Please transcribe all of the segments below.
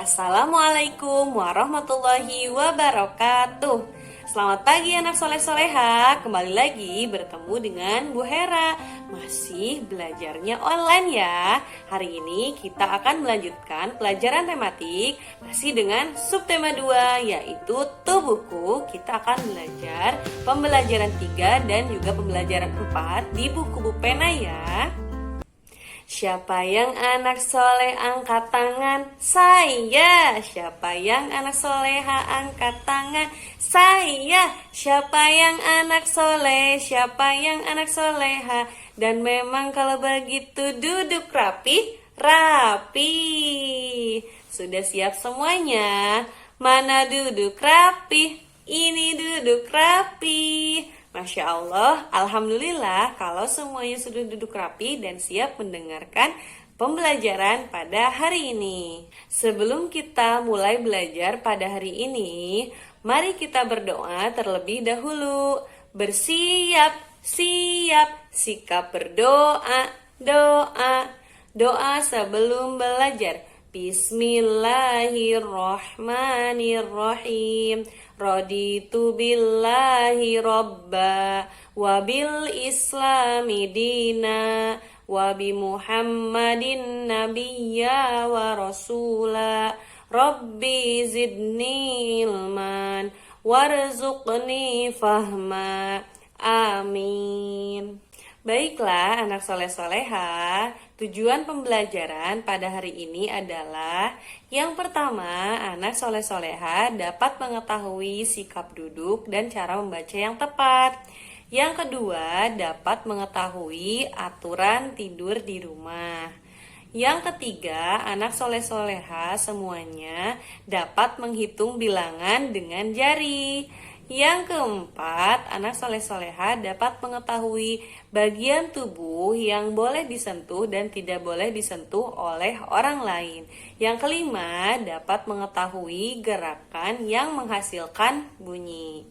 Assalamualaikum warahmatullahi wabarakatuh. Selamat pagi anak soleh-soleha. Kembali lagi bertemu dengan Bu Hera. Masih belajarnya online ya. Hari ini kita akan melanjutkan pelajaran tematik masih dengan subtema 2, yaitu tubuhku. Kita akan belajar pembelajaran 3 dan juga pembelajaran 4 di buku Bu Pena ya. Siapa yang anak soleh angkat tangan? Saya. Siapa yang anak soleha angkat tangan? Saya. Siapa yang anak soleh? Siapa yang anak soleha? Dan memang kalau begitu duduk rapi, rapi. Sudah siap semuanya? Mana duduk rapi? Ini duduk rapi. Masya Allah, Alhamdulillah kalau semuanya sudah duduk rapi dan siap mendengarkan pembelajaran pada hari ini. Sebelum kita mulai belajar pada hari ini, mari kita berdoa terlebih dahulu. Bersiap, siap, sikap berdoa, doa, doa sebelum belajar. Bismillahirrahmanirrahim. Raditu billahi robba wa bil islami dina wa bi muhammadin nabiyya wa rasula. Rabbi zidni ilman warzuqni fahma. Amin. Baiklah anak soleh-soleha, tujuan pembelajaran pada hari ini adalah yang pertama, anak soleh-soleha dapat mengetahui sikap duduk dan cara membaca yang tepat. Yang kedua, dapat mengetahui aturan tidur di rumah. Yang ketiga, anak soleh-soleha semuanya dapat menghitung bilangan dengan jari. Yang keempat, anak soleh-soleha dapat mengetahui bagian tubuh yang boleh disentuh dan tidak boleh disentuh oleh orang lain. Yang kelima, dapat mengetahui gerakan yang menghasilkan bunyi.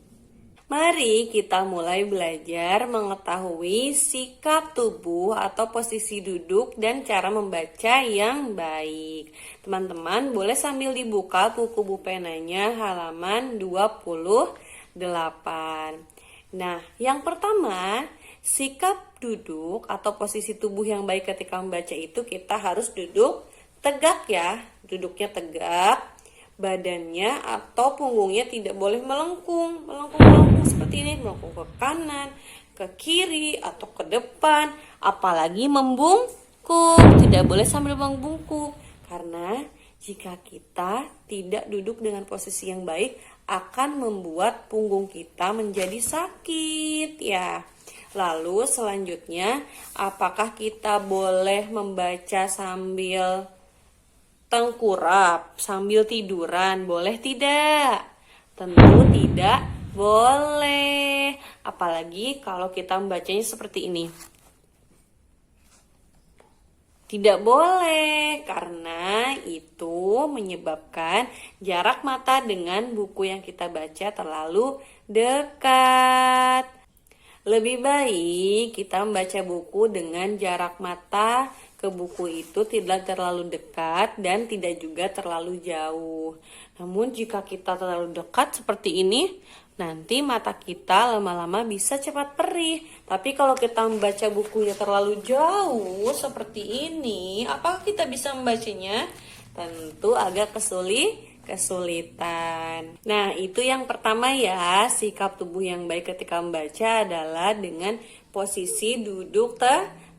Mari kita mulai belajar mengetahui sikap tubuh atau posisi duduk dan cara membaca yang baik. Teman-teman boleh sambil dibuka buku Bu Penanya halaman 28. Nah, yang pertama, sikap duduk atau posisi tubuh yang baik ketika membaca itu kita harus duduk tegak ya. Duduknya tegak, badannya atau punggungnya tidak boleh melengkung seperti ini, melengkung ke kanan, ke kiri atau ke depan, apalagi membungkuk. Tidak boleh sambil membungkuk karena jika kita tidak duduk dengan posisi yang baik akan membuat punggung kita menjadi sakit ya. Lalu selanjutnya, apakah kita boleh membaca sambil tengkurap, sambil tiduran? Boleh tidak? Tentu tidak boleh. Apalagi kalau kita membacanya seperti ini. Tidak boleh, karena itu menyebabkan jarak mata dengan buku yang kita baca terlalu dekat. Lebih baik kita membaca buku dengan jarak mata ke buku itu tidak terlalu dekat dan tidak juga terlalu jauh. Namun jika kita terlalu dekat seperti ini, nanti mata kita lama-lama bisa cepat perih. Tapi kalau kita membaca bukunya terlalu jauh seperti ini, apakah kita bisa membacanya? Tentu agak kesulitan. Nah, itu yang pertama ya, sikap tubuh yang baik ketika membaca adalah dengan posisi duduk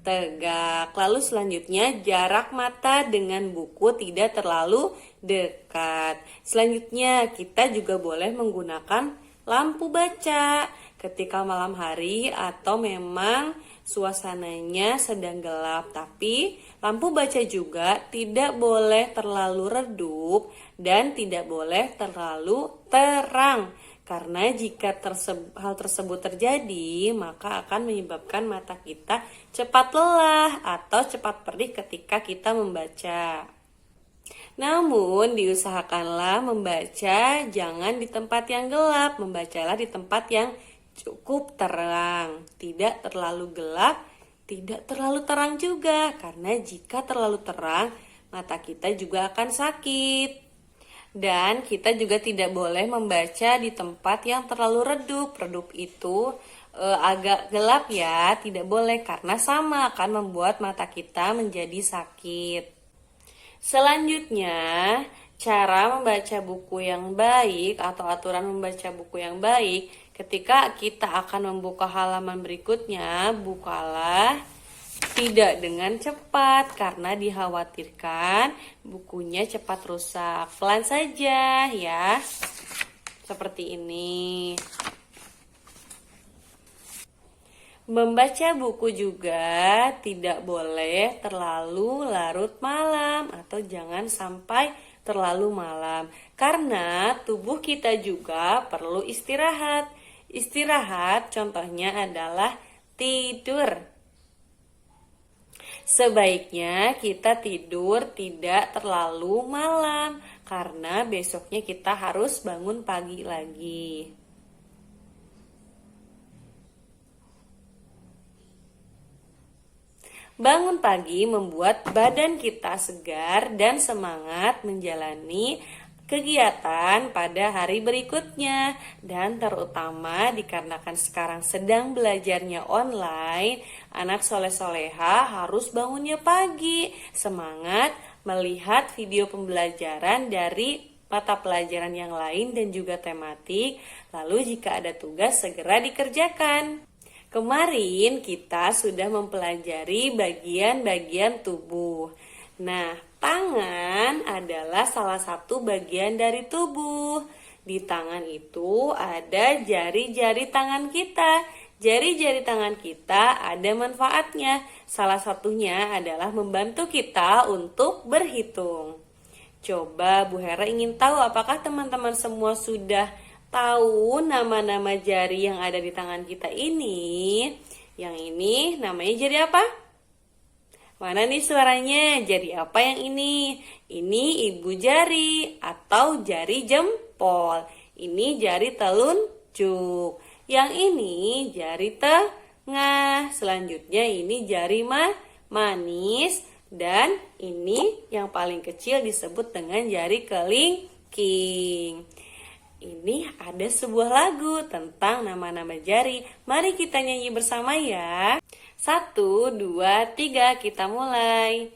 tegak. Lalu selanjutnya, jarak mata dengan buku tidak terlalu dekat. Selanjutnya, kita juga boleh menggunakan lampu baca ketika malam hari atau memang suasananya sedang gelap. Tapi lampu baca juga tidak boleh terlalu redup dan tidak boleh terlalu terang. Karena jika hal tersebut terjadi, maka akan menyebabkan mata kita cepat lelah atau cepat perih ketika kita membaca. Namun diusahakanlah membaca jangan di tempat yang gelap, membacalah di tempat yang cukup terang, tidak terlalu gelap, tidak terlalu terang juga, karena jika terlalu terang mata kita juga akan sakit. Dan kita juga tidak boleh membaca di tempat yang terlalu redup. Redup itu agak gelap ya, tidak boleh karena sama akan membuat mata kita menjadi sakit. Selanjutnya, cara membaca buku yang baik atau aturan membaca buku yang baik, ketika kita akan membuka halaman berikutnya, bukalah tidak dengan cepat karena dikhawatirkan bukunya cepat rusak. Pelan saja ya, seperti ini. Membaca buku juga tidak boleh terlalu larut malam atau jangan sampai terlalu malam karena tubuh kita juga perlu istirahat. Istirahat contohnya adalah tidur. Sebaiknya kita tidur tidak terlalu malam karena besoknya kita harus bangun pagi lagi. Bangun pagi membuat badan kita segar dan semangat menjalani kegiatan pada hari berikutnya. Dan terutama dikarenakan sekarang sedang belajarnya online, anak soleh-soleha harus bangunnya pagi, semangat melihat video pembelajaran dari mata pelajaran yang lain dan juga tematik. Lalu jika ada tugas segera dikerjakan. Kemarin kita sudah mempelajari bagian-bagian tubuh. Nah, tangan adalah salah satu bagian dari tubuh. Di tangan itu ada jari-jari tangan kita. Jari-jari tangan kita ada manfaatnya. Salah satunya adalah membantu kita untuk berhitung. Coba Bu Hera ingin tahu apakah teman-teman semua sudah tahu nama-nama jari yang ada di tangan kita ini? Yang ini namanya jari apa? Mana nih suaranya? Jari apa yang ini? Ini ibu jari atau jari jempol. Ini jari telunjuk. Yang ini jari tengah. Selanjutnya ini jari manis. Dan ini yang paling kecil disebut dengan jari kelingking. Ini ada sebuah lagu tentang nama-nama jari. Mari kita nyanyi bersama ya. 1, 2, 3, kita mulai.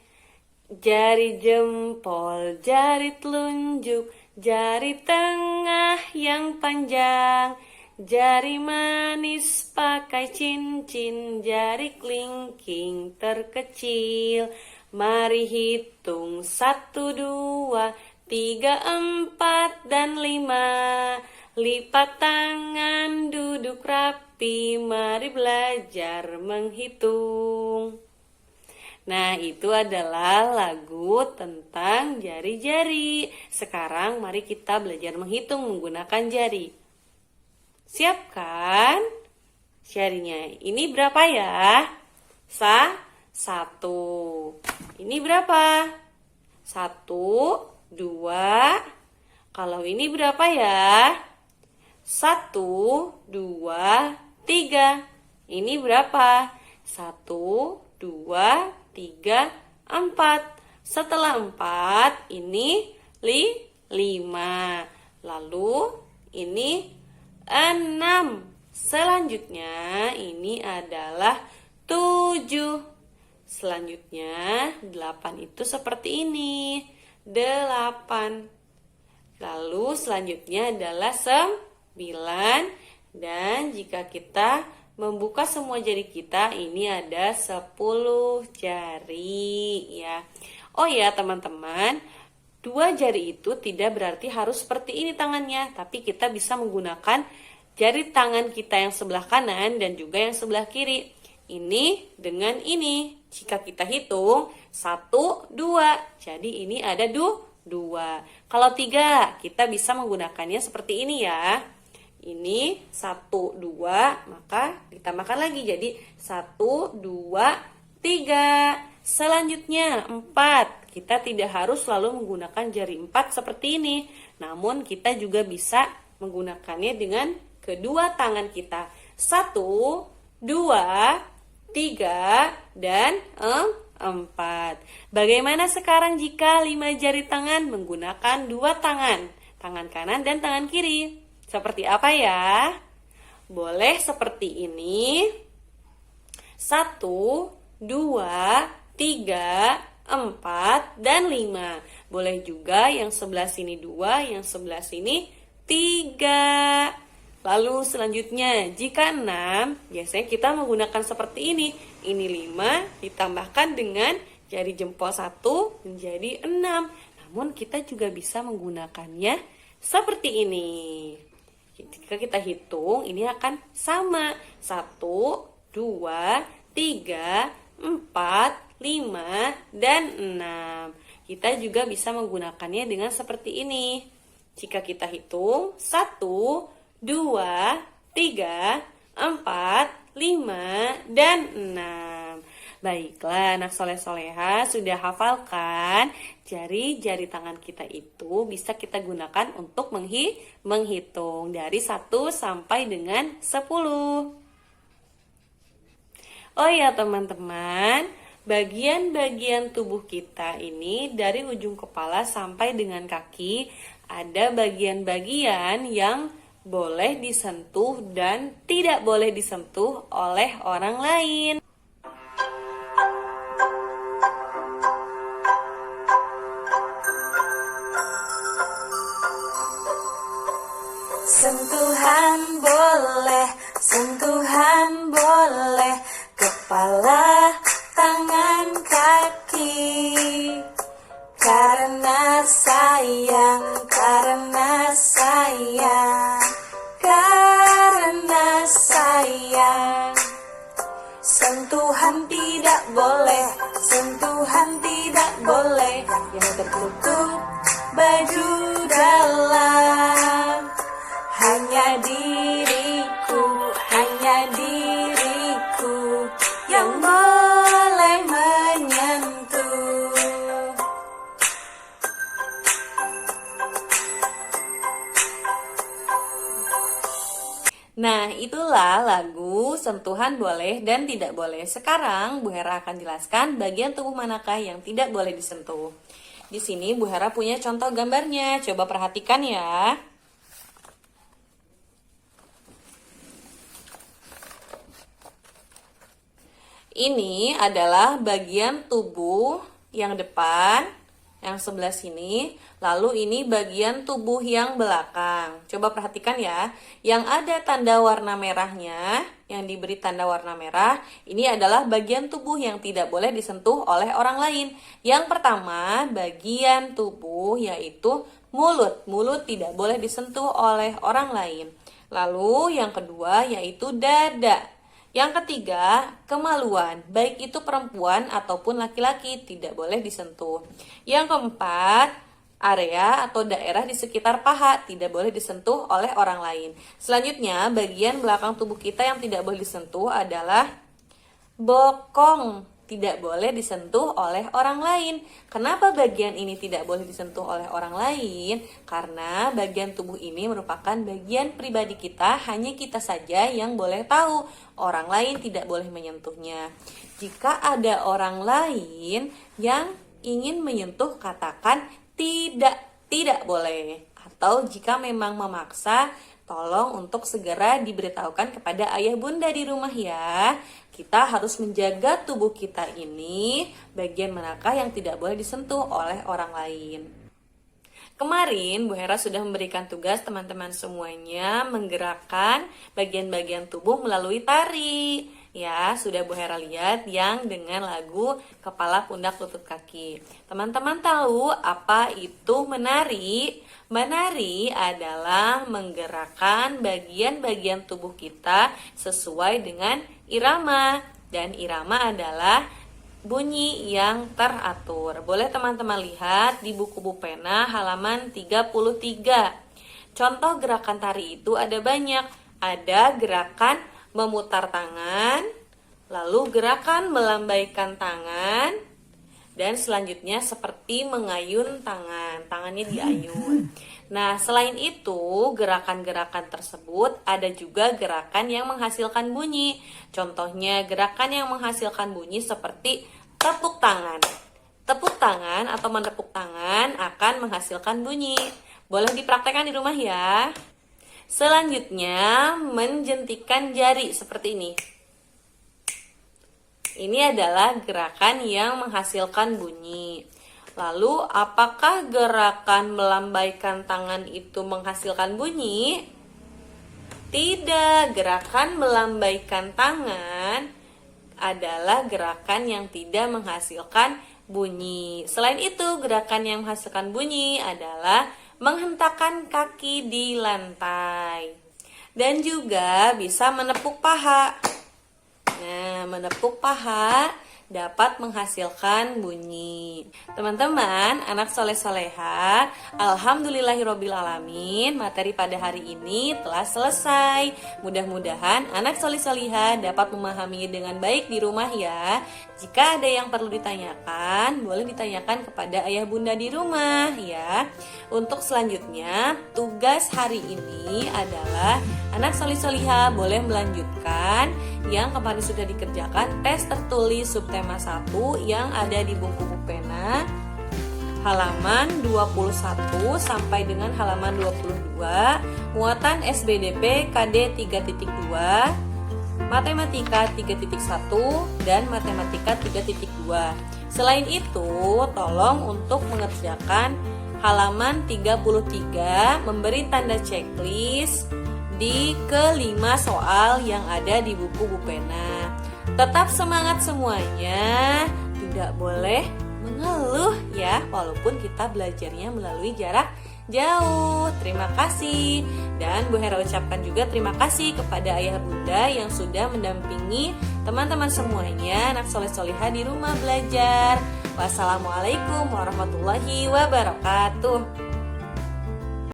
Jari jempol, jari telunjuk, jari tengah yang panjang, jari manis pakai cincin, jari kelingking terkecil. Mari hitung 1, 2, 3, 4, dan 5. Lipat tangan, duduk rapi, mari belajar menghitung. Nah, itu adalah lagu tentang jari-jari. Sekarang mari kita belajar menghitung menggunakan jari. Siap kan? Jarinya ini berapa ya? 1. Ini berapa? 1, 2. Kalau ini berapa ya? 1, 2, 3. Ini berapa? 1, 2, 3, 4. Setelah 4, ini 5. Lalu ini 6. Selanjutnya ini adalah 7. Selanjutnya 8 itu seperti ini. 8. Lalu selanjutnya adalah 9. Dan jika kita membuka semua jari kita, ini ada 10 jari ya. Oh ya teman-teman, 2 jari itu tidak berarti harus seperti ini tangannya, tapi kita bisa menggunakan jari tangan kita yang sebelah kanan dan juga yang sebelah kiri. Ini dengan ini. Jika kita hitung 1, 2. Jadi ini ada 2. Kalau 3, kita bisa menggunakannya seperti ini ya. Ini 1, 2, maka ditambahkan lagi jadi 1, 2, 3. Selanjutnya 4. Kita tidak harus selalu menggunakan jari 4 seperti ini. Namun kita juga bisa menggunakannya dengan kedua tangan kita. 1, 2, 3, dan 4. Bagaimana sekarang jika 5 jari tangan menggunakan 2 tangan? Tangan kanan dan tangan kiri. Seperti apa ya? Boleh seperti ini. 1, 2, 3, 4, dan 5. Boleh juga yang sebelah sini 2, yang sebelah sini 3. Lalu selanjutnya, jika 6, biasanya kita menggunakan seperti ini. Ini 5 ditambahkan dengan jari jempol 1 menjadi 6. Namun kita juga bisa menggunakannya seperti ini. Jika kita hitung, ini akan sama. 1, 2, 3, 4, 5, dan 6. Kita juga bisa menggunakannya dengan seperti ini. Jika kita hitung 1, 2, 3, 4, 5, dan 6. Baiklah, anak soleh-soleha, sudah hafalkan jari-jari tangan kita itu bisa kita gunakan untuk menghitung dari 1 sampai dengan 10. Oh ya teman-teman, bagian-bagian tubuh kita ini dari ujung kepala sampai dengan kaki ada bagian-bagian yang boleh disentuh dan tidak boleh disentuh oleh orang lain. Sentuhan boleh, kepala, tangan, kaki. Karena sayang, karena sayang, karena sayang. Sentuhan tidak boleh, sentuhan tidak boleh. Yang tertutup baju dalam. Hanya diriku yang boleh menyentuh. Nah, itulah lagu Sentuhan Boleh dan Tidak Boleh. Sekarang Bu Hera akan jelaskan bagian tubuh manakah yang tidak boleh disentuh. Di sini Bu Hera punya contoh gambarnya. Coba perhatikan ya. Ini adalah bagian tubuh yang depan, yang sebelah sini. Lalu ini bagian tubuh yang belakang. Coba perhatikan ya. Yang ada tanda warna merahnya, yang diberi tanda warna merah, ini adalah bagian tubuh yang tidak boleh disentuh oleh orang lain. Yang pertama, bagian tubuh yaitu mulut. Mulut tidak boleh disentuh oleh orang lain. Lalu yang kedua yaitu dada. Yang ketiga, kemaluan, baik itu perempuan ataupun laki-laki, tidak boleh disentuh. Yang keempat, area atau daerah di sekitar paha, tidak boleh disentuh oleh orang lain. Selanjutnya, bagian belakang tubuh kita yang tidak boleh disentuh adalah bokong, tidak boleh disentuh oleh orang lain. Kenapa bagian ini tidak boleh disentuh oleh orang lain? Karena bagian tubuh ini merupakan bagian pribadi kita, hanya kita saja yang boleh tahu. Orang lain tidak boleh menyentuhnya. Jika ada orang lain yang ingin menyentuh, katakan tidak boleh. Atau jika memang memaksa, tolong untuk segera diberitahukan kepada ayah bunda di rumah ya. Kita harus menjaga tubuh kita ini, bagian manakah yang tidak boleh disentuh oleh orang lain. Kemarin Bu Hera sudah memberikan tugas teman-teman semuanya menggerakkan bagian-bagian tubuh melalui tari. Ya, sudah Bu Hera lihat yang dengan lagu kepala, pundak, lutut, kaki. Teman-teman tahu apa itu menari? Menari adalah menggerakkan bagian-bagian tubuh kita sesuai dengan irama. Dan irama adalah bunyi yang teratur. Boleh teman-teman lihat di buku pena halaman 33. Contoh gerakan tari itu ada banyak. Ada gerakan memutar tangan, lalu gerakan melambaikan tangan, dan selanjutnya seperti mengayun tangan, tangannya diayun. Nah, selain itu, gerakan-gerakan tersebut ada juga gerakan yang menghasilkan bunyi. Contohnya, gerakan yang menghasilkan bunyi seperti tepuk tangan. Tepuk tangan atau menepuk tangan akan menghasilkan bunyi. Boleh dipraktekkan di rumah ya. Selanjutnya, menjentikan jari seperti ini. Ini adalah gerakan yang menghasilkan bunyi. Lalu, apakah gerakan melambaikan tangan itu menghasilkan bunyi? Tidak, gerakan melambaikan tangan adalah gerakan yang tidak menghasilkan bunyi. Selain itu, gerakan yang menghasilkan bunyi adalah menghentakkan kaki di lantai. Dan juga bisa menepuk paha. Nah, menepuk paha dapat menghasilkan bunyi. Teman-teman, anak soleh-soleha, alhamdulillahirobbilalamin, materi pada hari ini telah selesai. Mudah-mudahan anak soleh-soleha dapat memahami dengan baik di rumah ya. Jika ada yang perlu ditanyakan, boleh ditanyakan kepada ayah bunda di rumah ya. Untuk selanjutnya, tugas hari ini adalah anak soleh-soleha boleh melanjutkan yang kemarin sudah dikerjakan tes tertulis subtema 1 yang ada di buku pena halaman 21 sampai dengan halaman 22, muatan SBDP KD 3.2, matematika 3.1 dan matematika 3.2. Selain itu, tolong untuk mengerjakan halaman 33 memberi tanda checklist di kelima soal yang ada di buku pena. Tetap semangat semuanya, tidak boleh mengeluh ya, walaupun kita belajarnya melalui jarak jauh. Terima kasih. Dan Bu Hera ucapkan juga terima kasih kepada ayah bunda yang sudah mendampingi teman-teman semuanya, anak soleh-soleha di rumah belajar. Wassalamualaikum warahmatullahi wabarakatuh.